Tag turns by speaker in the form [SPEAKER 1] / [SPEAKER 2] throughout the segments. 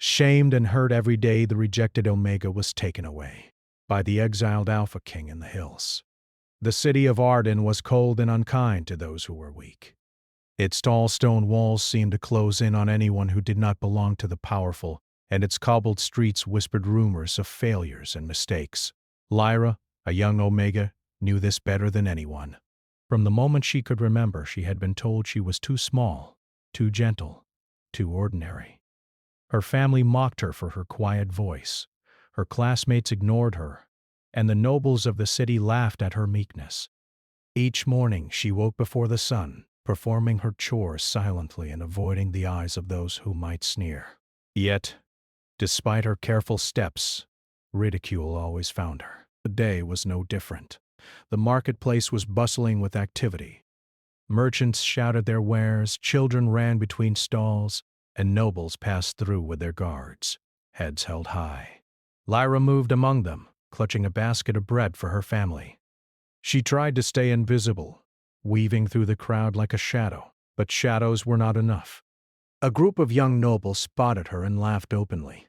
[SPEAKER 1] Shamed and hurt every day, the rejected Omega was taken away by the exiled Alpha King in the hills. The city of Arden was cold and unkind to those who were weak. Its tall stone walls seemed to close in on anyone who did not belong to the powerful, and its cobbled streets whispered rumors of failures and mistakes. Lyra, a young Omega, knew this better than anyone. From the moment she could remember, she had been told she was too small, too gentle, too ordinary. Her family mocked her for her quiet voice. Her classmates ignored her, and the nobles of the city laughed at her meekness. Each morning she woke before the sun, performing her chores silently and avoiding the eyes of those who might sneer. Yet, despite her careful steps, ridicule always found her. The day was no different. The marketplace was bustling with activity. Merchants shouted their wares, children ran between stalls, and nobles passed through with their guards, heads held high. Lyra moved among them, clutching a basket of bread for her family. She tried to stay invisible, weaving through the crowd like a shadow, but shadows were not enough. A group of young nobles spotted her and laughed openly.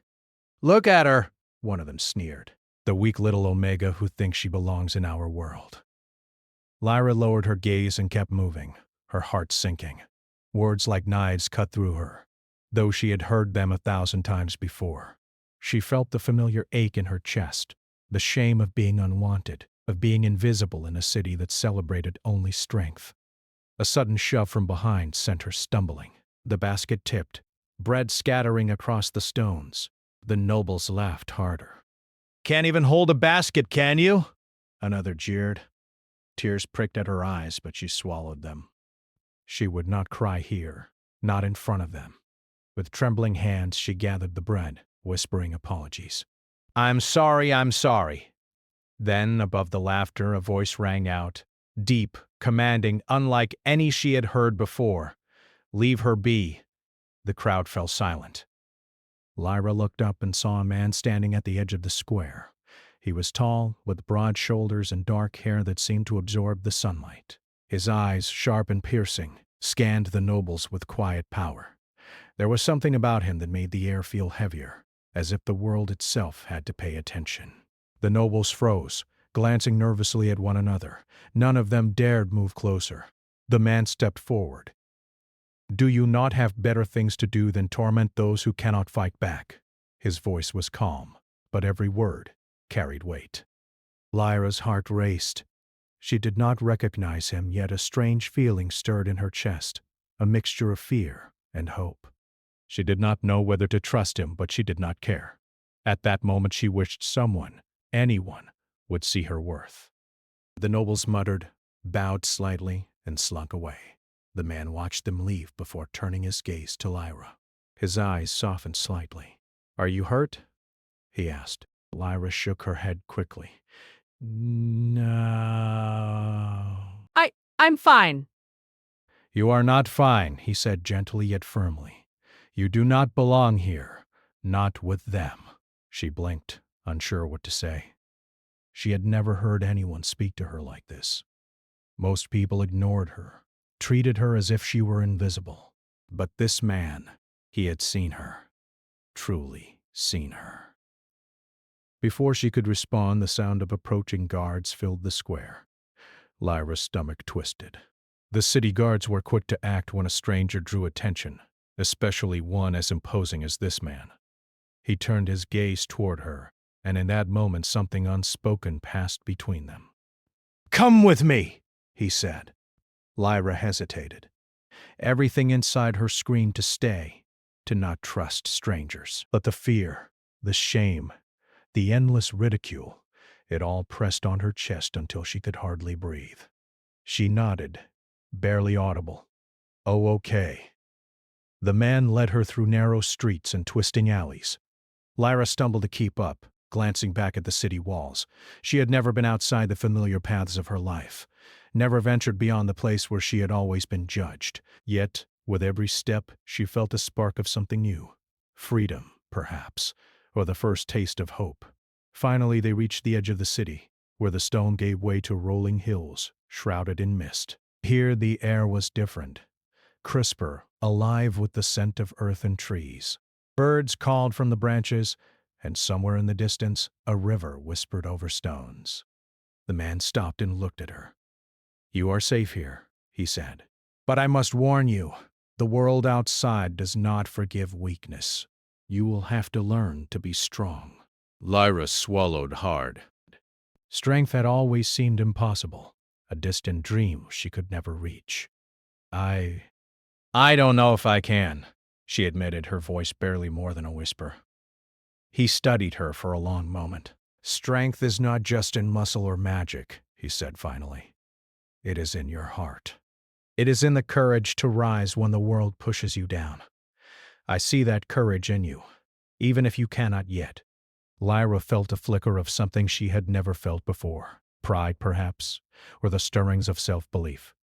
[SPEAKER 1] "Look at her," one of them sneered. "The weak little Omega who thinks she belongs in our world." Lyra lowered her gaze and kept moving, her heart sinking. Words like knives cut through her, though she had heard them 1,000 times before. She felt the familiar ache in her chest, the shame of being unwanted, of being invisible in a city that celebrated only strength. A sudden shove from behind sent her stumbling. The basket tipped, bread scattering across the stones. The nobles laughed harder. "Can't even hold a basket, can you?" another jeered. Tears pricked at her eyes, but she swallowed them. She would not cry here, not in front of them. With trembling hands, she gathered the bread, whispering apologies. I'm sorry." Then, above the laughter, a voice rang out, deep, commanding, unlike any she had heard before. "Leave her be." The crowd fell silent. Lyra looked up and saw a man standing at the edge of the square. He was tall, with broad shoulders and dark hair that seemed to absorb the sunlight. His eyes, sharp and piercing, scanned the nobles with quiet power. There was something about him that made the air feel heavier, as if the world itself had to pay attention. The nobles froze, glancing nervously at one another. None of them dared move closer. The man stepped forward. "Do you not have better things to do than torment those who cannot fight back?" His voice was calm, but every word carried weight. Lyra's heart raced. She did not recognize him, yet a strange feeling stirred in her chest, a mixture of fear and hope. She did not know whether to trust him, but she did not care. At that moment she wished someone, anyone, would see her worth. The nobles muttered, bowed slightly, and slunk away. The man watched them leave before turning his gaze to Lyra. His eyes softened slightly. "Are you hurt?" he asked. Lyra shook her head quickly. "No."
[SPEAKER 2] I'm fine."
[SPEAKER 1] "You are not fine," he said gently yet firmly. "You do not belong here, not with them." She blinked, unsure what to say. She had never heard anyone speak to her like this. Most people ignored her, treated her as if she were invisible. But this man, he had seen her, truly seen her. Before she could respond, the sound of approaching guards filled the square. Lyra's stomach twisted. The city guards were quick to act when a stranger drew attention, especially one as imposing as this man. He turned his gaze toward her, and in that moment something unspoken passed between them. "Come with me," he said. Lyra hesitated. Everything inside her screamed to stay, to not trust strangers. But the fear, the shame, the endless ridicule, it all pressed on her chest until she could hardly breathe. She nodded, barely audible. "Oh, okay." The man led her through narrow streets and twisting alleys. Lyra stumbled to keep up, glancing back at the city walls. She had never been outside the familiar paths of her life, never ventured beyond the place where she had always been judged. Yet, with every step, she felt a spark of something new. Freedom, perhaps, or the first taste of hope. Finally, they reached the edge of the city, where the stone gave way to rolling hills, shrouded in mist. Here the air was different, crisper, alive with the scent of earth and trees. Birds called from the branches, and somewhere in the distance, a river whispered over stones. The man stopped and looked at her. "You are safe here," he said. "But I must warn you, the world outside does not forgive weakness. You will have to learn to be strong." Lyra swallowed hard. Strength had always seemed impossible, a distant dream she could never reach. I don't know if I can," she admitted, her voice barely more than a whisper. He studied her for a long moment. "Strength is not just in muscle or magic," he said finally. "It is in your heart. It is in the courage to rise when the world pushes you down. I see that courage in you, even if you cannot yet." Lyra felt a flicker of something she had never felt before. Pride, perhaps, or the stirrings of self-belief.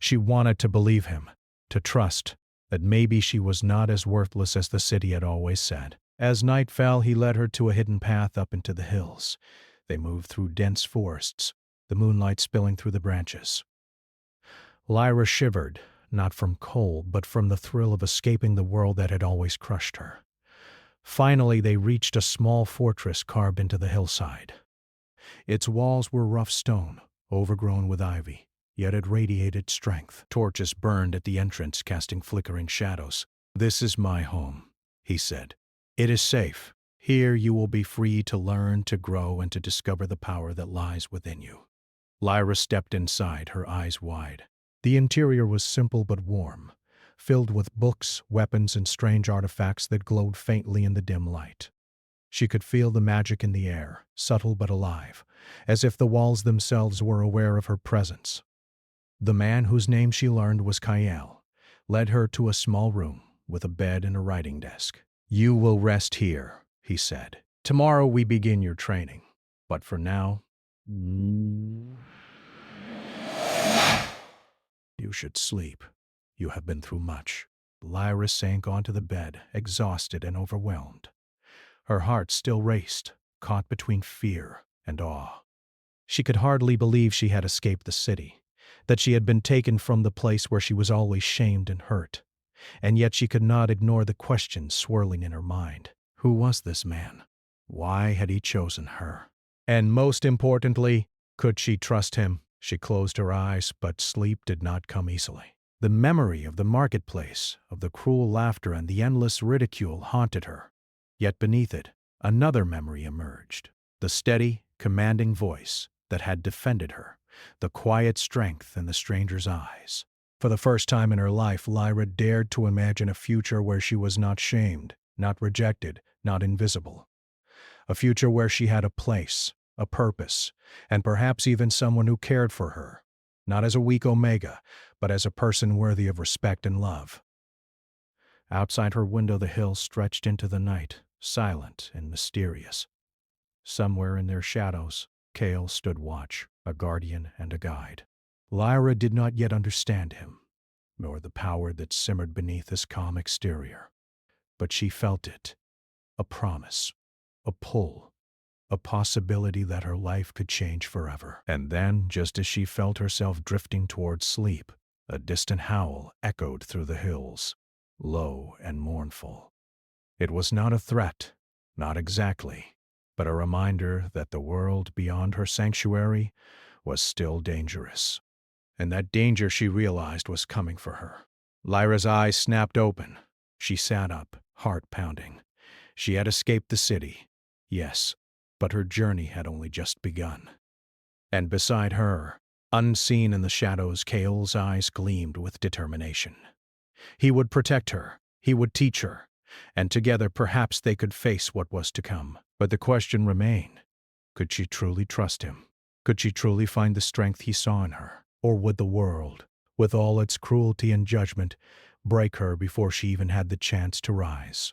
[SPEAKER 1] She wanted to believe him, to trust that maybe she was not as worthless as the city had always said. As night fell, he led her to a hidden path up into the hills. They moved through dense forests, the moonlight spilling through the branches. Lyra shivered, not from cold, but from the thrill of escaping the world that had always crushed her. Finally, they reached a small fortress carved into the hillside. Its walls were rough stone, overgrown with ivy, yet it radiated strength. Torches burned at the entrance, casting flickering shadows. "This is my home," he said. "It is safe. Here you will be free to learn, to grow, and to discover the power that lies within you." Lyra stepped inside, her eyes wide. The interior was simple but warm, filled with books, weapons, and strange artifacts that glowed faintly in the dim light. She could feel the magic in the air, subtle but alive, as if the walls themselves were aware of her presence. The man, whose name she learned was Kael, led her to a small room with a bed and a writing desk. "You will rest here," he said. "Tomorrow we begin your training. But for now, you should sleep. You have been through much." Lyra sank onto the bed, exhausted and overwhelmed. Her heart still raced, caught between fear and awe. She could hardly believe she had escaped the city, that she had been taken from the place where she was always shamed and hurt. And yet she could not ignore the questions swirling in her mind. Who was this man? Why had he chosen her? And most importantly, could she trust him? She closed her eyes, but sleep did not come easily. The memory of the marketplace, of the cruel laughter and the endless ridicule haunted her. Yet beneath it, another memory emerged. The steady, commanding voice that had defended her, the quiet strength in the stranger's eyes. For the first time in her life, Lyra dared to imagine a future where she was not shamed, not rejected, not invisible. A future where she had a place, a purpose, and perhaps even someone who cared for her, not as a weak Omega, but as a person worthy of respect and love. Outside her window, the hills stretched into the night, silent and mysterious. Somewhere in their shadows, Kael stood watch, a guardian and a guide. Lyra did not yet understand him, nor the power that simmered beneath his calm exterior. But she felt it, a promise, a pull, a possibility that her life could change forever. And then, just as she felt herself drifting towards sleep, a distant howl echoed through the hills, low and mournful. It was not a threat, not exactly, but a reminder that the world beyond her sanctuary was still dangerous. And that danger, she realized, was coming for her. Lyra's eyes snapped open. She sat up, heart pounding. She had escaped the city, yes, but her journey had only just begun. And beside her, unseen in the shadows, Kael's eyes gleamed with determination. He would protect her, he would teach her, and together perhaps they could face what was to come. But the question remained, could she truly trust him? Could she truly find the strength he saw in her? Or would the world, with all its cruelty and judgment, break her before she even had the chance to rise?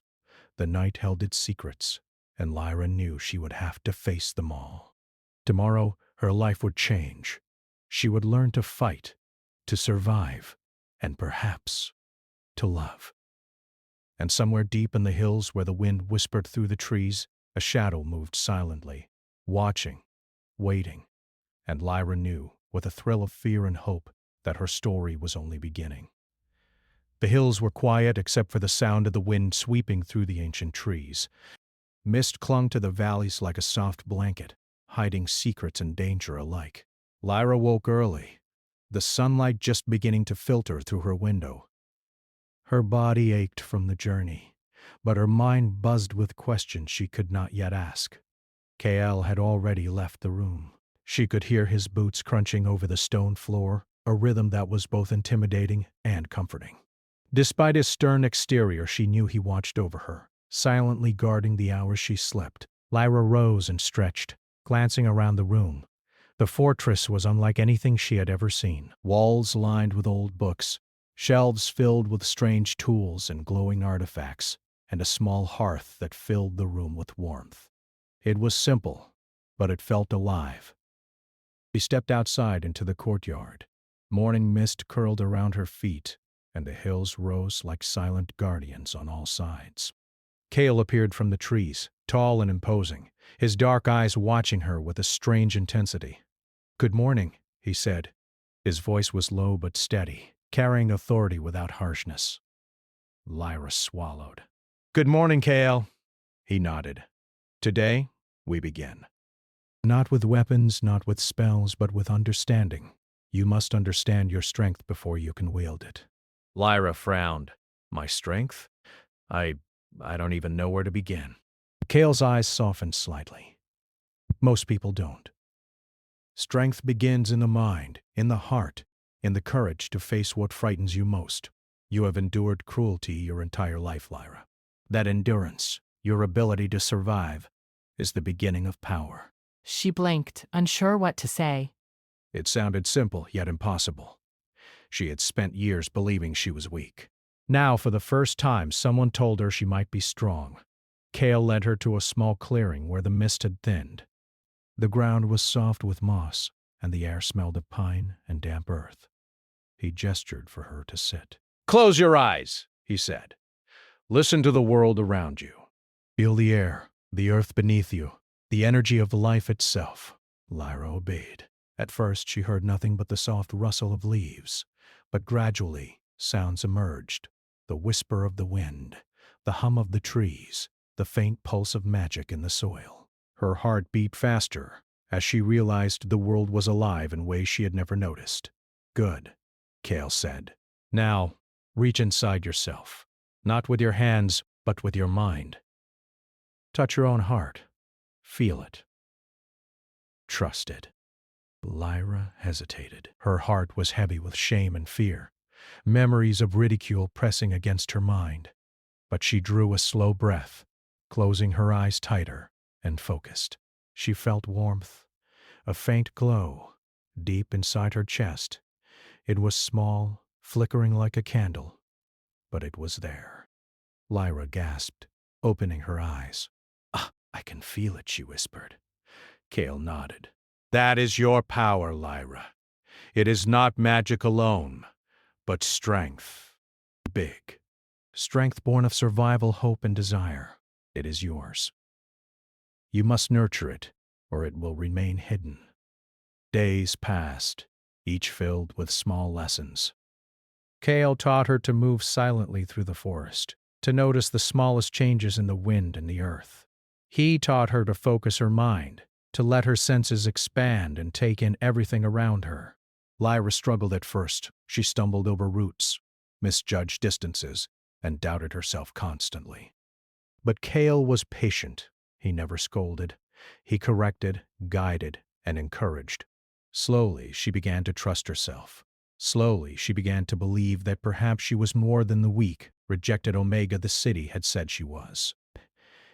[SPEAKER 1] The night held its secrets, and Lyra knew she would have to face them all. Tomorrow, her life would change. She would learn to fight, to survive, and perhaps to love. And somewhere deep in the hills where the wind whispered through the trees, a shadow moved silently, watching, waiting, and Lyra knew, with a thrill of fear and hope, that her story was only beginning. The hills were quiet except for the sound of the wind sweeping through the ancient trees. Mist clung to the valleys like a soft blanket, hiding secrets and danger alike. Lyra woke early, the sunlight just beginning to filter through her window. Her body ached from the journey, but her mind buzzed with questions she could not yet ask. KL had already left the room. She could hear his boots crunching over the stone floor, a rhythm that was both intimidating and comforting. Despite his stern exterior, she knew he watched over her, silently guarding the hours she slept. Lyra rose and stretched, glancing around the room. The fortress was unlike anything she had ever seen. Walls lined with old books, shelves filled with strange tools and glowing artifacts, and a small hearth that filled the room with warmth. It was simple, but it felt alive. She stepped outside into the courtyard. Morning mist curled around her feet, and the hills rose like silent guardians on all sides. Kale appeared from the trees, tall and imposing, his dark eyes watching her with a strange intensity. "Good morning," he said. His voice was low but steady, carrying authority without harshness. Lyra swallowed. "Good morning, Kale," he nodded. "Today, we begin. Not with weapons, not with spells, but with understanding. You must understand your strength before you can wield it." Lyra frowned. "My strength? I don't even know where to begin." Kale's eyes softened slightly. "Most people don't. Strength begins in the mind, in the heart, in the courage to face what frightens you most. You have endured cruelty your entire life, Lyra. That endurance, your ability to survive, is the beginning of power."
[SPEAKER 2] She blinked, unsure what to say.
[SPEAKER 1] It sounded simple, yet impossible. She had spent years believing she was weak. Now, for the first time, someone told her she might be strong. Kale led her to a small clearing where the mist had thinned. The ground was soft with moss, and the air smelled of pine and damp earth. He gestured for her to sit. "Close your eyes," he said. "Listen to the world around you. Feel the air, the earth beneath you, the energy of life itself." Lyra obeyed. At first she heard nothing but the soft rustle of leaves, but gradually sounds emerged. The whisper of the wind, the hum of the trees, the faint pulse of magic in the soil. Her heart beat faster as she realized the world was alive in ways she had never noticed. "Good," Kale said. "Now, reach inside yourself. Not with your hands, but with your mind. Touch your own heart. Feel it. Trust it." Lyra hesitated. Her heart was heavy with shame and fear, memories of ridicule pressing against her mind. But she drew a slow breath, closing her eyes tighter, and focused. She felt warmth, a faint glow, deep inside her chest. It was small, flickering like a candle, but it was there. Lyra gasped, opening her eyes. "Ah, I can feel it," she whispered. Kale nodded. "That is your power, Lyra. It is not magic alone, but strength. Big. Strength born of survival, hope, and desire. It is yours. You must nurture it, or it will remain hidden." Days passed, each filled with small lessons. Kale taught her to move silently through the forest, to notice the smallest changes in the wind and the earth. He taught her to focus her mind, to let her senses expand and take in everything around her. Lyra struggled at first. She stumbled over roots, misjudged distances, and doubted herself constantly. But Kale was patient. He never scolded. He corrected, guided, and encouraged. Slowly, she began to trust herself. Slowly, she began to believe that perhaps she was more than the weak, rejected Omega the city had said she was.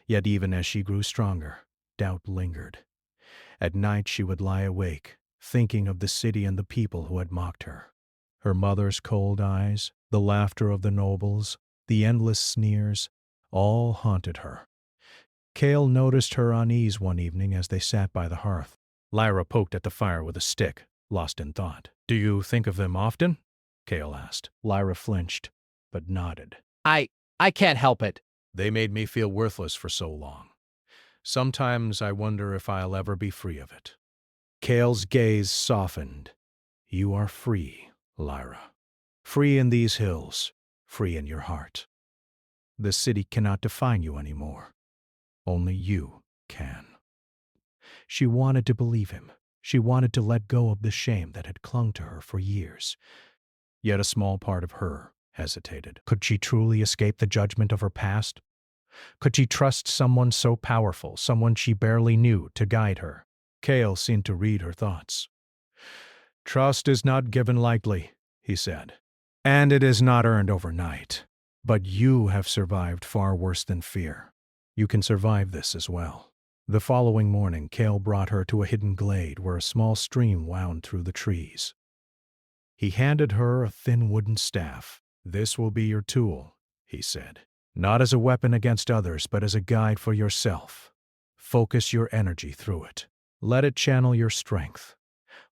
[SPEAKER 1] Yet even as she grew stronger, doubt lingered. At night she would lie awake, thinking of the city and the people who had mocked her. Her mother's cold eyes, the laughter of the nobles, the endless sneers, all haunted her. Kale noticed her unease one evening as they sat by the hearth. Lyra poked at the fire with a stick, lost in thought. "Do you think of them often?" Kale asked. Lyra flinched, but nodded.
[SPEAKER 2] I can't help it."
[SPEAKER 1] "They made me feel worthless for so long. Sometimes I wonder if I'll ever be free of it." Kale's gaze softened. "You are free, Lyra. Free in these hills, free in your heart. The city cannot define you anymore. Only you can. She wanted to believe him. She wanted to let go of the shame that had clung to her for years. Yet a small part of her hesitated. Could she truly escape the judgment of her past? Could she trust someone so powerful, someone she barely knew, to guide her? Cale seemed to read her thoughts. Trust is not given lightly, he said, and it is not earned overnight. But you have survived far worse than fear. You can survive this as well. The following morning, Cale brought her to a hidden glade where a small stream wound through the trees. He handed her a thin wooden staff. This will be your tool, he said. Not as a weapon against others, but as a guide for yourself. Focus your energy through it. Let it channel your strength.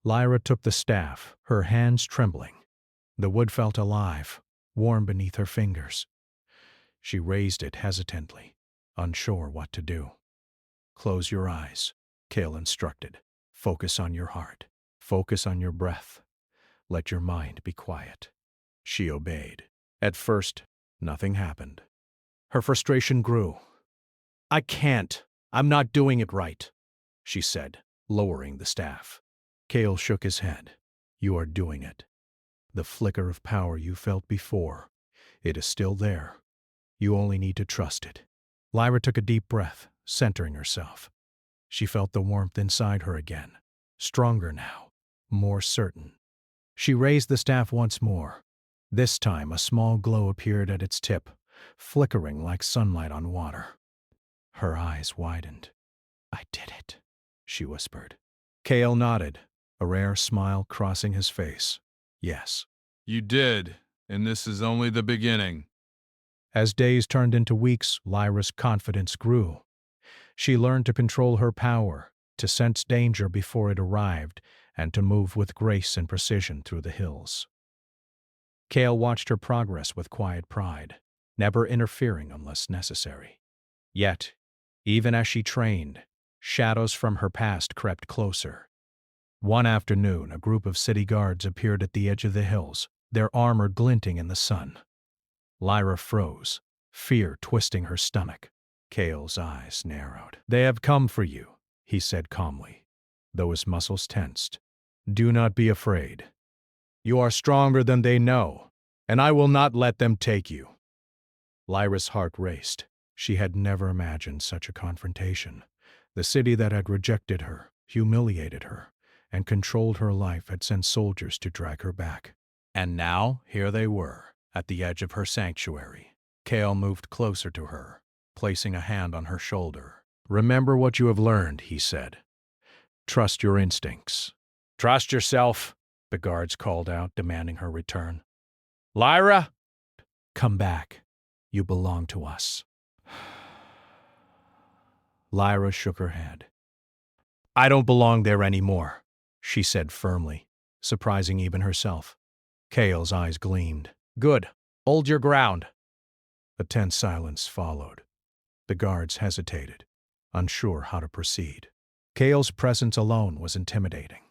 [SPEAKER 1] Lyra took the staff, her hands trembling. The wood felt alive, warm beneath her fingers. She raised it hesitantly, unsure what to do. Close your eyes, Cale instructed. Focus on your heart. Focus on your breath. Let your mind be quiet. She obeyed. At first, nothing happened. Her frustration grew. I can't. I'm not doing it right, she said, lowering the staff. Cale shook his head. You are doing it. The flicker of power you felt before, it is still there. You only need to trust it. Lyra took a deep breath, centering herself. She felt the warmth inside her again, stronger now, more certain. She raised the staff once more. This time a small glow appeared at its tip, flickering like sunlight on water. Her eyes widened. I did it, she whispered. Cale nodded, a rare smile crossing his face. Yes.
[SPEAKER 3] You did, and this is only the beginning.
[SPEAKER 1] As days turned into weeks, Lyra's confidence grew. She learned to control her power, to sense danger before it arrived, and to move with grace and precision through the hills. Cale watched her progress with quiet pride, never interfering unless necessary. Yet, even as she trained, shadows from her past crept closer. One afternoon, a group of city guards appeared at the edge of the hills, their armor glinting in the sun. Lyra froze, fear twisting her stomach. Cale's eyes narrowed. They have come for you, he said calmly, though his muscles tensed. Do not be afraid. You are stronger than they know, and I will not let them take you. Lyra's heart raced. She had never imagined such a confrontation. The city that had rejected her, humiliated her, and controlled her life had sent soldiers to drag her back. And now, here they were, at the edge of her sanctuary. Cale moved closer to her, placing a hand on her shoulder. Remember what you have learned, he said. Trust your instincts. Trust yourself, the guards called out, demanding her return. Lyra! Come back. You belong to us. Lyra shook her head. I don't belong there anymore, she said firmly, surprising even herself. Cale's eyes gleamed. Good. Hold your ground. A tense silence followed. The guards hesitated, unsure how to proceed. Cale's presence alone was intimidating,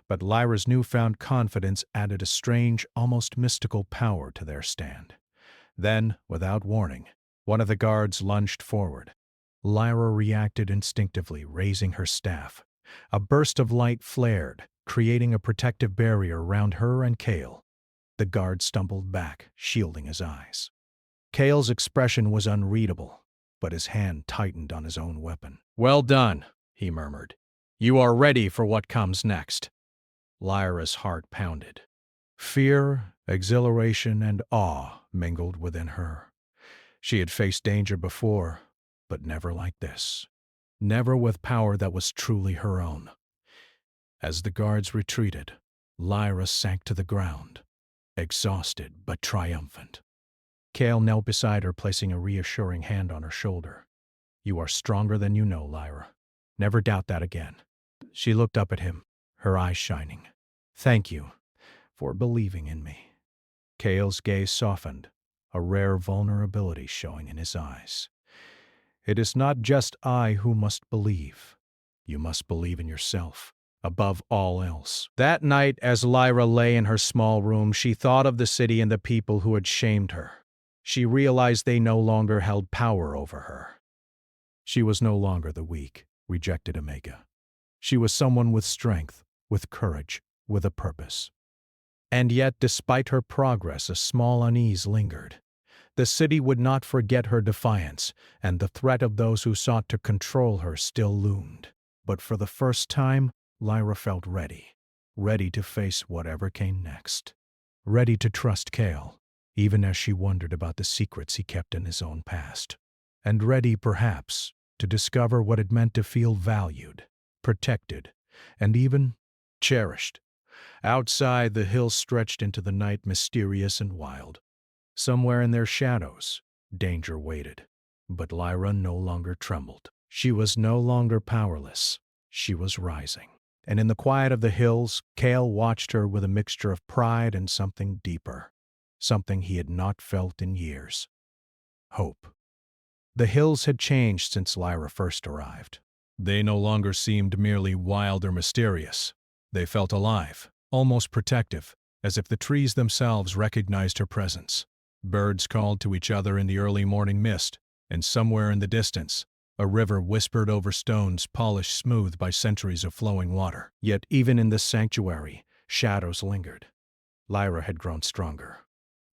[SPEAKER 1] but Lyra's newfound confidence added a strange, almost mystical power to their stand. Then, without warning, one of the guards lunged forward. Lyra reacted instinctively, raising her staff. A burst of light flared, creating a protective barrier around her and Cale. The guard stumbled back, shielding his eyes. Cale's expression was unreadable, but his hand tightened on his own weapon. Well done, he murmured. You are ready for what comes next. Lyra's heart pounded. Fear, exhilaration, and awe mingled within her. She had faced danger before, but never like this. Never with power that was truly her own. As the guards retreated, Lyra sank to the ground, exhausted but triumphant. Cale knelt beside her, placing a reassuring hand on her shoulder. You are stronger than you know, Lyra. Never doubt that again. She looked up at him, her eyes shining. Thank you for believing in me. Cale's gaze softened, a rare vulnerability showing in his eyes. It is not just I who must believe. You must believe in yourself, above all else. That night, as Lyra lay in her small room, she thought of the city and the people who had shamed her. She realized they no longer held power over her. She was no longer the weak, rejected Omega. She was someone with strength, with courage, with a purpose. And yet, despite her progress, a small unease lingered. The city would not forget her defiance, and the threat of those who sought to control her still loomed. But for the first time, Lyra felt ready to face whatever came next. Ready to trust Cale, even as she wondered about the secrets he kept in his own past. And ready, perhaps, to discover what it meant to feel valued, protected, and even cherished. Outside, the hills stretched into the night, mysterious and wild. Somewhere in their shadows, danger waited. But Lyra no longer trembled. She was no longer powerless. She was rising. And in the quiet of the hills, Cale watched her with a mixture of pride and something deeper, something he had not felt in years. Hope. The hills had changed since Lyra first arrived. They no longer seemed merely wild or mysterious. They felt alive, almost protective, as if the trees themselves recognized her presence. Birds called to each other in the early morning mist, and somewhere in the distance, a river whispered over stones polished smooth by centuries of flowing water. Yet even in this sanctuary, shadows lingered. Lyra had grown stronger.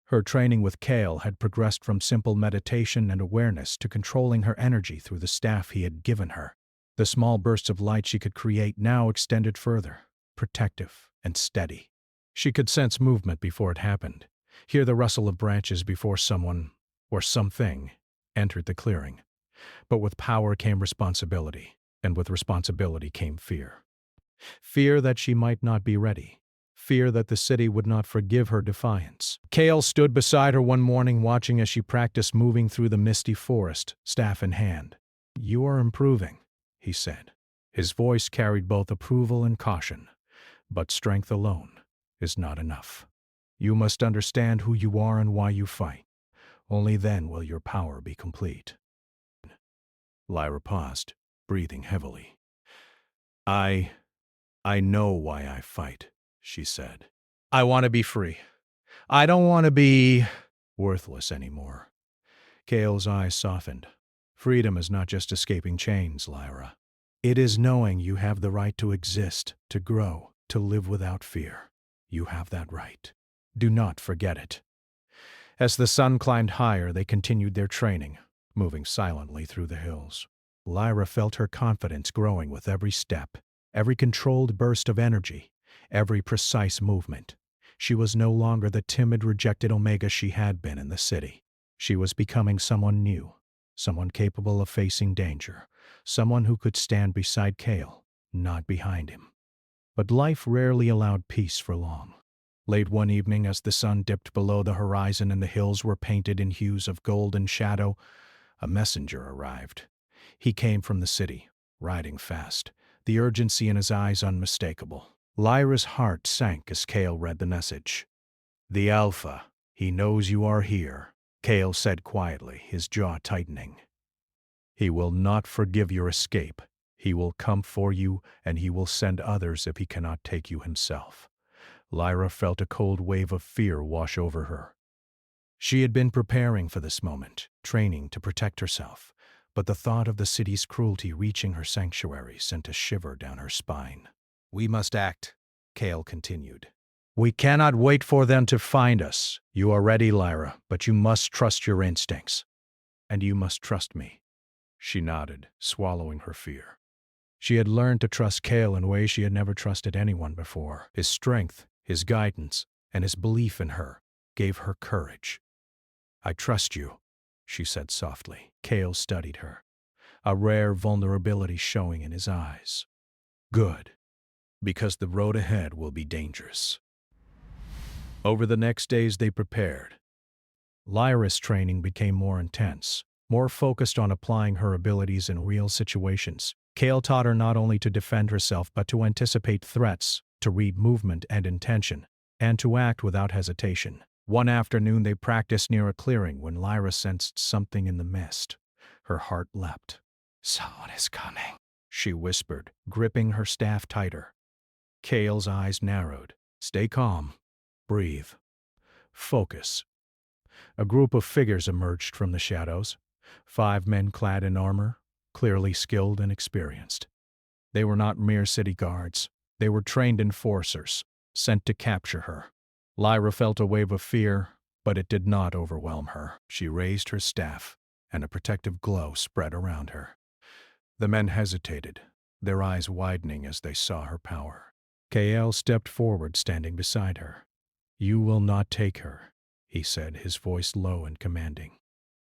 [SPEAKER 1] Her training with Cale had progressed from simple meditation and awareness to controlling her energy through the staff he had given her. The small bursts of light she could create now extended further, protective and steady. She could sense movement before it happened, hear the rustle of branches before someone, or something, entered the clearing. But with power came responsibility, and with responsibility came fear. Fear that she might not be ready. Fear that the city would not forgive her defiance. Cale stood beside her one morning watching as she practiced moving through the misty forest, staff in hand. "You are improving," he said. His voice carried both approval and caution. "But strength alone is not enough. You must understand who you are and why you fight. Only then will your power be complete." Lyra paused, breathing heavily. I know why I fight," she said. "I want to be free. I don't want to be worthless anymore." Cale's eyes softened. "Freedom is not just escaping chains, Lyra. It is knowing you have the right to exist, to grow, to live without fear. You have that right. Do not forget it." As the sun climbed higher, they continued their training, moving silently through the hills. Lyra felt her confidence growing with every step, every controlled burst of energy, every precise movement. She was no longer the timid, rejected Omega she had been in the city. She was becoming someone new, someone capable of facing danger, someone who could stand beside Cale, not behind him. But life rarely allowed peace for long. Late one evening, as the sun dipped below the horizon and the hills were painted in hues of golden shadow, a messenger arrived. He came from the city, riding fast, the urgency in his eyes unmistakable. Lyra's heart sank as Cale read the message. "The Alpha. He knows you are here," Cale said quietly, his jaw tightening. "He will not forgive your escape. He will come for you, and he will send others if he cannot take you himself." Lyra felt a cold wave of fear wash over her. She had been preparing for this moment, training to protect herself, but the thought of the city's cruelty reaching her sanctuary sent a shiver down her spine. "We must act," Cale continued. "We cannot wait for them to find us. You are ready, Lyra, but you must trust your instincts. And you must trust me." She nodded, swallowing her fear. She had learned to trust Cale in ways she had never trusted anyone before. His strength, his guidance, and his belief in her gave her courage. "I trust you," she said softly. Cale studied her, a rare vulnerability showing in his eyes. "Good, because the road ahead will be dangerous." Over the next days they prepared. Lyra's training became more intense, more focused on applying her abilities in real situations. Cale taught her not only to defend herself but to anticipate threats, to read movement and intention, and to act without hesitation. One afternoon they practiced near a clearing when Lyra sensed something in the mist. Her heart leapt. "Someone is coming," she whispered, gripping her staff tighter. Cale's eyes narrowed. "Stay calm. Breathe. Focus." A group of figures emerged from the shadows, 5 men clad in armor, clearly skilled and experienced. They were not mere city guards. They were trained enforcers, sent to capture her. Lyra felt a wave of fear, but it did not overwhelm her. She raised her staff, and a protective glow spread around her. The men hesitated, their eyes widening as they saw her power. Kael stepped forward, standing beside her. "You will not take her," he said, his voice low and commanding.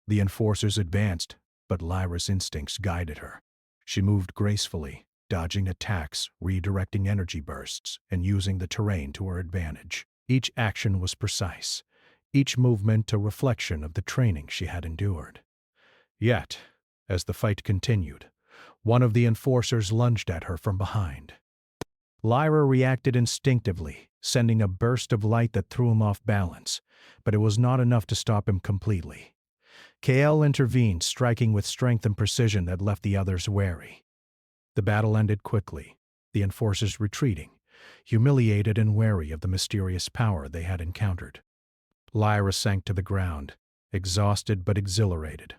[SPEAKER 1] The enforcers advanced, but Lyra's instincts guided her. She moved gracefully, dodging attacks, redirecting energy bursts, and using the terrain to her advantage. Each action was precise, each movement a reflection of the training she had endured. Yet, as the fight continued, one of the enforcers lunged at her from behind. Lyra reacted instinctively, sending a burst of light that threw him off balance, but it was not enough to stop him completely. Kael intervened, striking with strength and precision that left the others wary. The battle ended quickly, the enforcers retreating, humiliated and wary of the mysterious power they had encountered. Lyra sank to the ground, exhausted but exhilarated.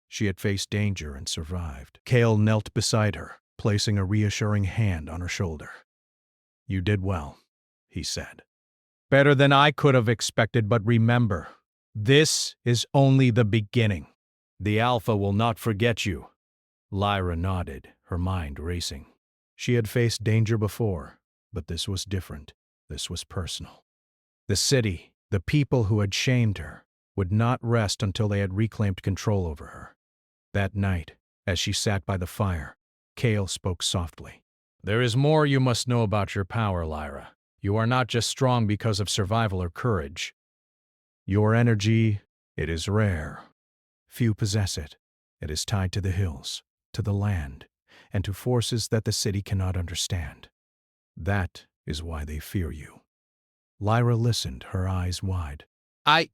[SPEAKER 1] She had faced danger and survived. Kael knelt beside her, placing a reassuring hand on her shoulder. "You did well," he said. "Better than I could have expected, but remember, this is only the beginning. The Alpha will not forget you." Lyra nodded, her mind racing. She had faced danger before, but this was different. This was personal. The city, the people who had shamed her, would not rest until they had reclaimed control over her. That night, as she sat by the fire, Kael spoke softly. "There is more you must know about your power, Lyra. You are not just strong because of survival or courage. Your energy, it is rare. Few possess it. It is tied to the hills, to the land, and to forces that the city cannot understand. That is why they fear you." Lyra listened, her eyes wide.
[SPEAKER 2] I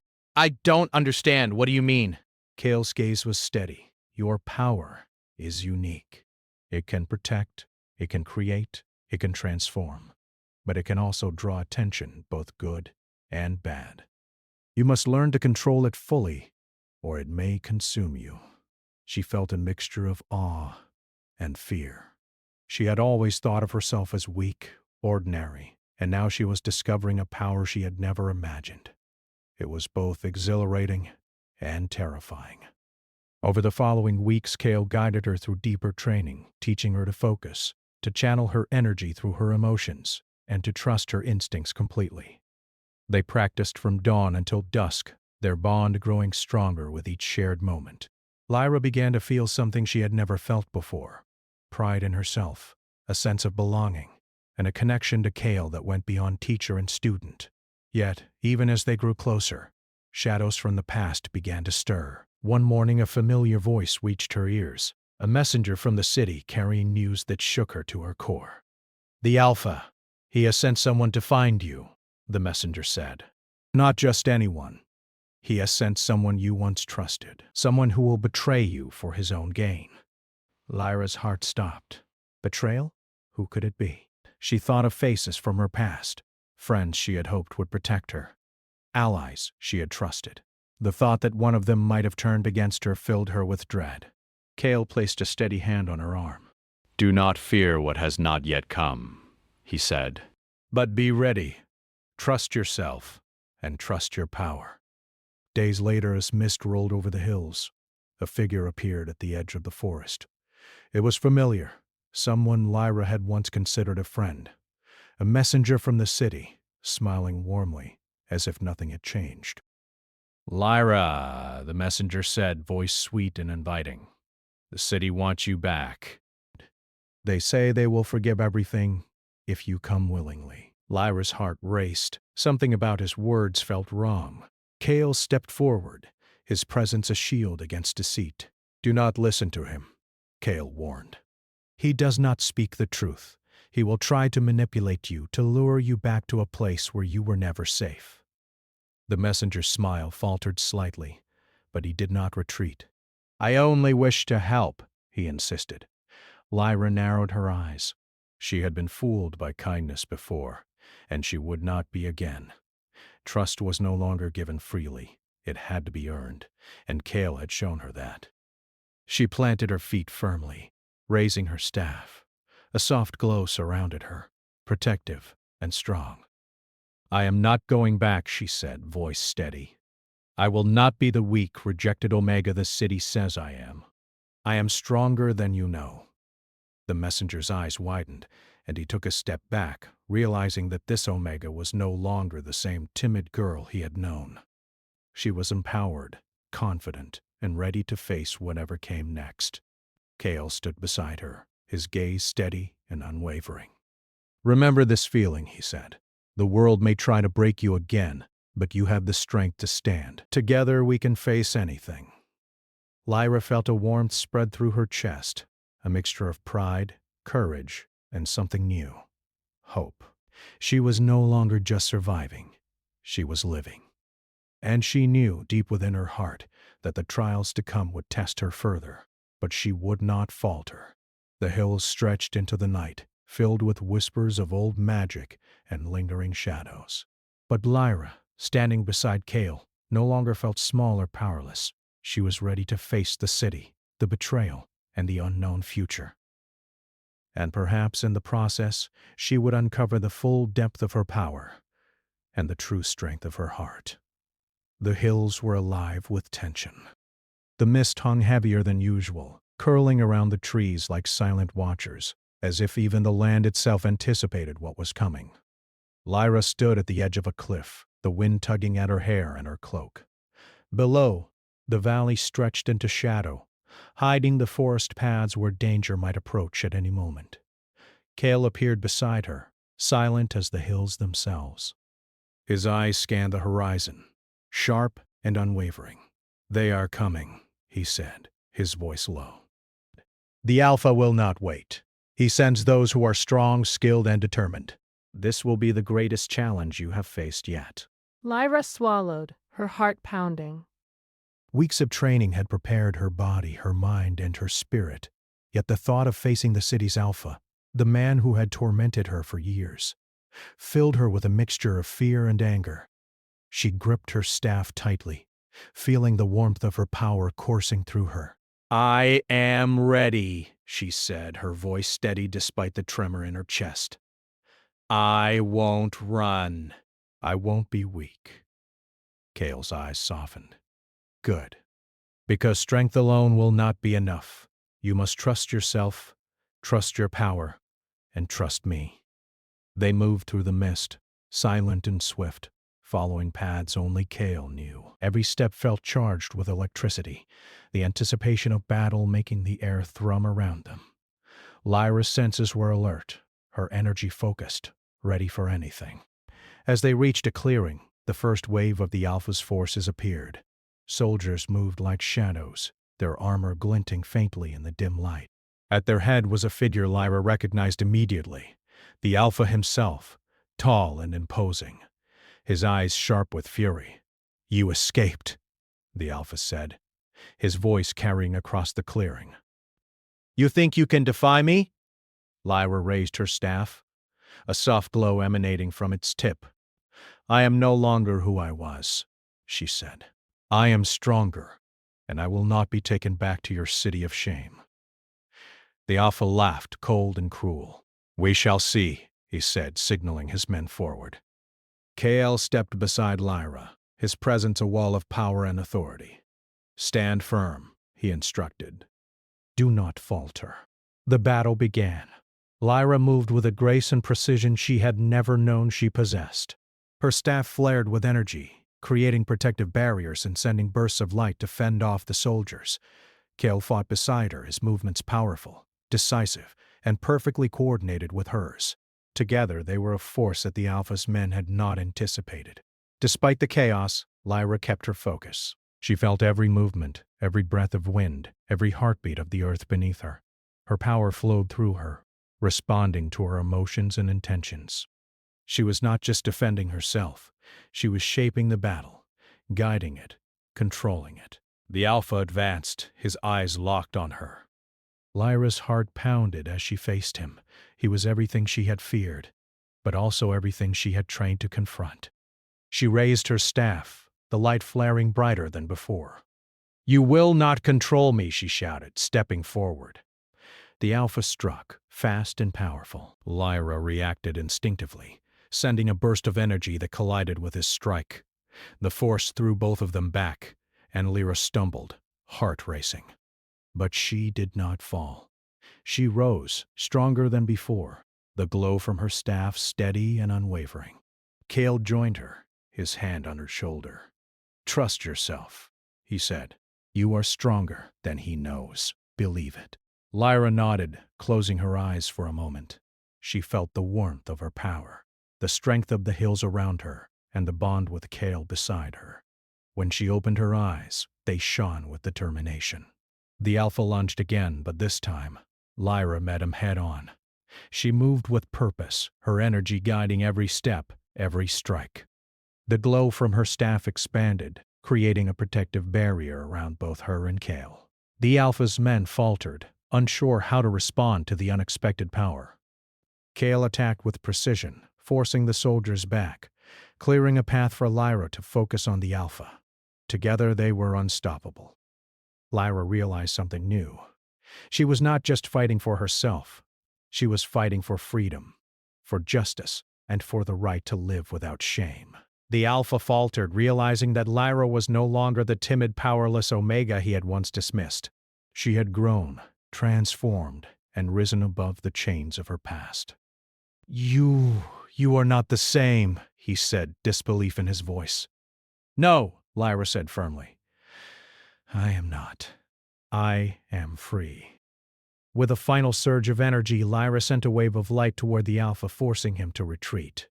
[SPEAKER 2] don't understand. What do you mean?"
[SPEAKER 1] Kael's gaze was steady. "Your power is unique. It can protect, it can create, it can transform. But it can also draw attention, both good and bad. You must learn to control it fully, or it may consume you." She felt a mixture of awe and fear. She had always thought of herself as weak, ordinary, and now she was discovering a power she had never imagined. It was both exhilarating and terrifying. Over the following weeks, Kael guided her through deeper training, teaching her to focus, to channel her energy through her emotions, and to trust her instincts completely. They practiced from dawn until dusk, their bond growing stronger with each shared moment. Lyra began to feel something she had never felt before: pride in herself, a sense of belonging, and a connection to Kael that went beyond teacher and student. Yet, even as they grew closer, shadows from the past began to stir. One morning, a familiar voice reached her ears, a messenger from the city carrying news that shook her to her core. "The Alpha. He has sent someone to find you," the messenger said. "Not just anyone. He has sent someone you once trusted, someone who will betray you for his own gain." Lyra's heart stopped. Betrayal? Who could it be? She thought of faces from her past, friends she had hoped would protect her, allies she had trusted. The thought that one of them might have turned against her filled her with dread. Kael placed a steady hand on her arm.
[SPEAKER 4] "Do not fear what has not yet come," he said.
[SPEAKER 1] "But be ready. Trust yourself, and trust your power." Days later, as mist rolled over the hills, a figure appeared at the edge of the forest. It was familiar, someone Lyra had once considered a friend, a messenger from the city, smiling warmly, as if nothing had changed.
[SPEAKER 4] "Lyra," the messenger said, voice sweet and inviting. "The city wants you back."
[SPEAKER 1] "They say they will forgive everything if you come willingly." Lyra's heart raced. Something about his words felt wrong. Kael stepped forward, his presence a shield against deceit. "Do not listen to him," Kael warned. "He does not speak the truth. He will try to manipulate you, to lure you back to a place where you were never safe." The messenger's smile faltered slightly, but he did not retreat. "I only wish to help," he insisted. Lyra narrowed her eyes. She had been fooled by kindness before, and she would not be again. Trust was no longer given freely. It had to be earned, and Kale had shown her that. She planted her feet firmly, raising her staff. A soft glow surrounded her, protective and strong. "I am not going back," she said, voice steady. "I will not be the weak, rejected Omega the city says I am. I am stronger than you know." The messenger's eyes widened, and he took a step back, realizing that this Omega was no longer the same timid girl he had known. She was empowered, confident, and ready to face whatever came next. Kale stood beside her, his gaze steady and unwavering. "Remember this feeling," he said. "The world may try to break you again, but you have the strength to stand. Together we can face anything." Lyra felt a warmth spread through her chest, a mixture of pride, courage, and something new. Hope. She was no longer just surviving. She was living. And she knew, deep within her heart, that the trials to come would test her further, but she would not falter. The hills stretched into the night, filled with whispers of old magic and lingering shadows. But Lyra, standing beside Kale, no longer felt small or powerless. She was ready to face the city, the betrayal, and the unknown future. And perhaps in the process, she would uncover the full depth of her power and the true strength of her heart. The hills were alive with tension. The mist hung heavier than usual, curling around the trees like silent watchers, as if even the land itself anticipated what was coming. Lyra stood at the edge of a cliff, the wind tugging at her hair and her cloak. Below, the valley stretched into shadow, hiding the forest paths where danger might approach at any moment. Kale appeared beside her, silent as the hills themselves. His eyes scanned the horizon, sharp and unwavering. "They are coming," he said, his voice low. "The Alpha will not wait. He sends those who are strong, skilled, and determined. This will be the greatest challenge you have faced yet."
[SPEAKER 5] Lyra swallowed, her heart pounding.
[SPEAKER 1] Weeks of training had prepared her body, her mind, and her spirit, yet the thought of facing the city's Alpha, the man who had tormented her for years, filled her with a mixture of fear and anger. She gripped her staff tightly, feeling the warmth of her power coursing through her. "I am ready," she said, her voice steady despite the tremor in her chest. "I won't run. I won't be weak." Kale's eyes softened. "Good. Because strength alone will not be enough. You must trust yourself, trust your power, and trust me." They moved through the mist, silent and swift, following paths only Kale knew. Every step felt charged with electricity, the anticipation of battle making the air thrum around them. Lyra's senses were alert, her energy focused, ready for anything. As they reached a clearing, the first wave of the Alpha's forces appeared. Soldiers moved like shadows, their armor glinting faintly in the dim light. At their head was a figure Lyra recognized immediately, the Alpha himself, tall and imposing, his eyes sharp with fury. "You escaped," the Alpha said, his voice carrying across the clearing. "You think you can defy me?" Lyra raised her staff, a soft glow emanating from its tip. "I am no longer who I was," she said. "I am stronger, and I will not be taken back to your city of shame." The Alpha laughed, cold and cruel. "We shall see," he said, signaling his men forward. Kale stepped beside Lyra, his presence a wall of power and authority. "Stand firm," he instructed. "Do not falter." The battle began. Lyra moved with a grace and precision she had never known she possessed. Her staff flared with energy, creating protective barriers and sending bursts of light to fend off the soldiers. Kale fought beside her, his movements powerful, decisive, and perfectly coordinated with hers. Together, they were a force that the Alpha's men had not anticipated. Despite the chaos, Lyra kept her focus. She felt every movement, every breath of wind, every heartbeat of the earth beneath her. Her power flowed through her, responding to her emotions and intentions. She was not just defending herself, she was shaping the battle, guiding it, controlling it. The Alpha advanced, his eyes locked on her. Lyra's heart pounded as she faced him. He was everything she had feared, but also everything she had trained to confront. She raised her staff, the light flaring brighter than before. "You will not control me," she shouted, stepping forward. The alpha struck, fast and powerful. Lyra reacted instinctively, sending a burst of energy that collided with his strike. The force threw both of them back, and Lyra stumbled, heart racing. But she did not fall. She rose, stronger than before, the glow from her staff steady and unwavering. Cale joined her, his hand on her shoulder. "Trust yourself," he said. "You are stronger than he knows. Believe it." Lyra nodded, closing her eyes for a moment. She felt the warmth of her power, the strength of the hills around her, and the bond with Cale beside her. When she opened her eyes, they shone with determination. The alpha lunged again, but this time, Lyra met him head-on. She moved with purpose, her energy guiding every step, every strike. The glow from her staff expanded, creating a protective barrier around both her and Cale. The alpha's men faltered, unsure how to respond to the unexpected power. Cale attacked with precision, forcing the soldiers back, clearing a path for Lyra to focus on the alpha. Together they were unstoppable. Lyra realized something new. She was not just fighting for herself. She was fighting for freedom, for justice, and for the right to live without shame. The alpha faltered, realizing that Lyra was no longer the timid, powerless Omega he had once dismissed. She had grown, transformed, and risen above the chains of her past. You are not the same," he said, disbelief in his voice. "No," Lyra said firmly. "I am not. I am free." With a final surge of energy, Lyra sent a wave of light toward the alpha, forcing him to retreat.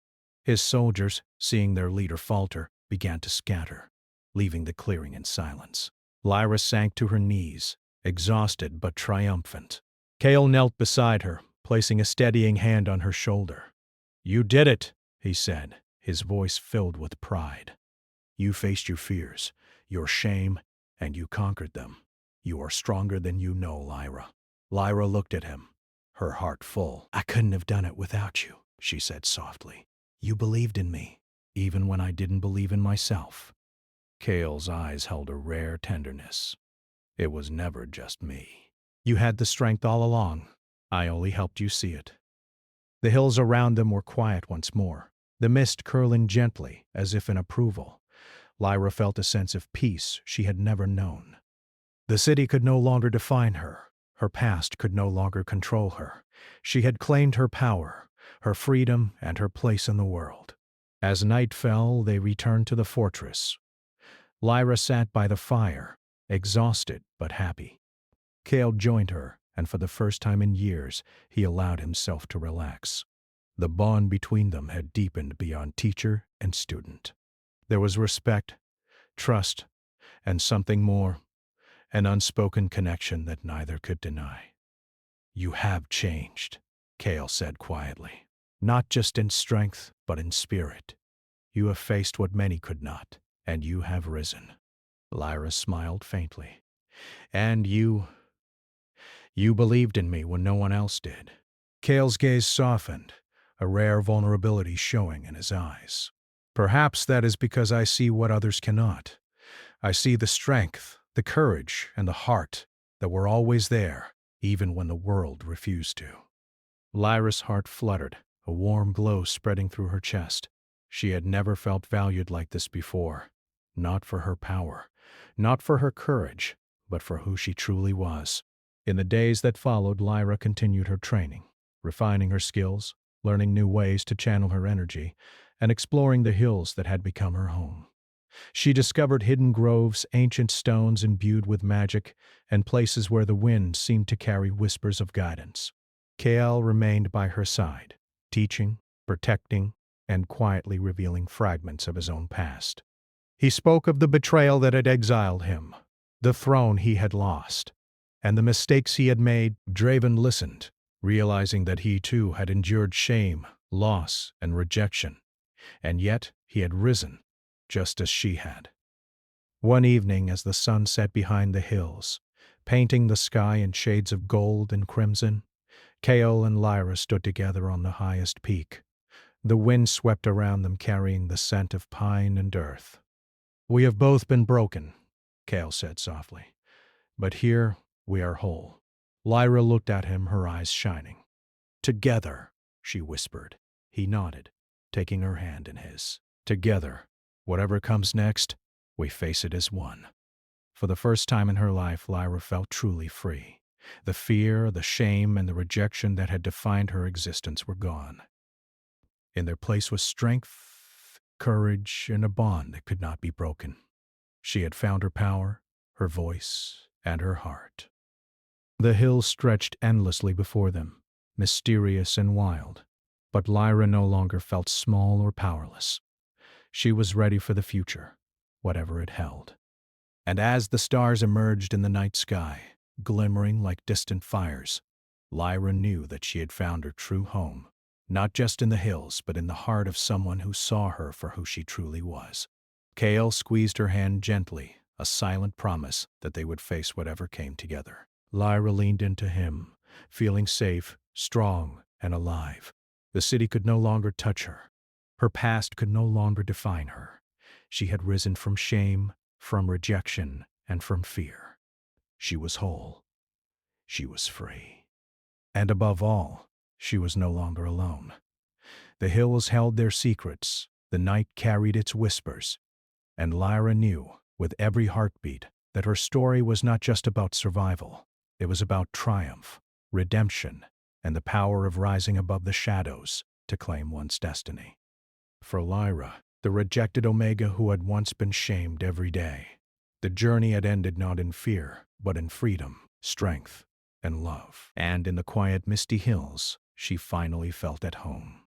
[SPEAKER 1] His soldiers, seeing their leader falter, began to scatter, leaving the clearing in silence. Lyra sank to her knees, exhausted but triumphant. Cale knelt beside her, placing a steadying hand on her shoulder. "You did it," he said, his voice filled with pride. "You faced your fears, your shame, and you conquered them. You are stronger than you know, Lyra." Lyra looked at him, her heart full. "I couldn't have done it without you," she said softly. "You believed in me, even when I didn't believe in myself." Cale's eyes held a rare tenderness. "It was never just me. You had the strength all along. I only helped you see it." The hills around them were quiet once more, the mist curling gently, as if in approval. Lyra felt a sense of peace she had never known. The city could no longer define her. Her past could no longer control her. She had claimed her power, her freedom, and her place in the world. As night fell, they returned to the fortress. Lyra sat by the fire, exhausted but happy. Cale joined her, and for the first time in years, he allowed himself to relax. The bond between them had deepened beyond teacher and student. There was respect, trust, and something more, an unspoken connection that neither could deny. "You have changed," Cale said quietly. "Not just in strength, but in spirit. You have faced what many could not, and you have risen." Lyra smiled faintly. "And you believed in me when no one else did." Cale's gaze softened, a rare vulnerability showing in his eyes. "Perhaps that is because I see what others cannot. I see the strength, the courage, and the heart that were always there, even when the world refused to." Lyra's heart fluttered, a warm glow spreading through her chest. She had never felt valued like this before, not for her power, not for her courage, but for who she truly was. In the days that followed, Lyra continued her training, refining her skills, learning new ways to channel her energy, and exploring the hills that had become her home. She discovered hidden groves, ancient stones imbued with magic, and places where the wind seemed to carry whispers of guidance. Cale remained by her side, teaching, protecting, and quietly revealing fragments of his own past. He spoke of the betrayal that had exiled him, the throne he had lost, and the mistakes he had made. Draven listened, realizing that he too had endured shame, loss, and rejection, and yet he had risen, just as she had. One evening, as the sun set behind the hills, painting the sky in shades of gold and crimson, Cale and Lyra stood together on the highest peak. The wind swept around them, carrying the scent of pine and earth. We have both been broken, Kale said softly. But here we are whole. Lyra looked at him, her eyes shining. Together, she whispered. He nodded, taking her hand in his. Together, whatever comes next, we face it as one. For the first time in her life, Lyra felt truly free. The fear, the shame, and the rejection that had defined her existence were gone. In their place was strength, courage, and a bond that could not be broken. She had found her power, her voice, and her heart. The hills stretched endlessly before them, mysterious and wild, but Lyra no longer felt small or powerless. She was ready for the future, whatever it held. And as the stars emerged in the night sky, glimmering like distant fires, Lyra knew that she had found her true home, not just in the hills, but in the heart of someone who saw her for who she truly was. Kale squeezed her hand gently, a silent promise that they would face whatever came together. Lyra leaned into him, feeling safe, strong, and alive. The city could no longer touch her. Her past could no longer define her. She had risen from shame, from rejection, and from fear. She was whole. She was free. And above all, she was no longer alone. The hills held their secrets, the night carried its whispers, and Lyra knew, with every heartbeat, that her story was not just about survival. It was about triumph, redemption, and the power of rising above the shadows to claim one's destiny. For Lyra, the rejected Omega who had once been shamed every day, the journey had ended not in fear, but in freedom, strength, and love. And in the quiet, misty hills, she finally felt at home.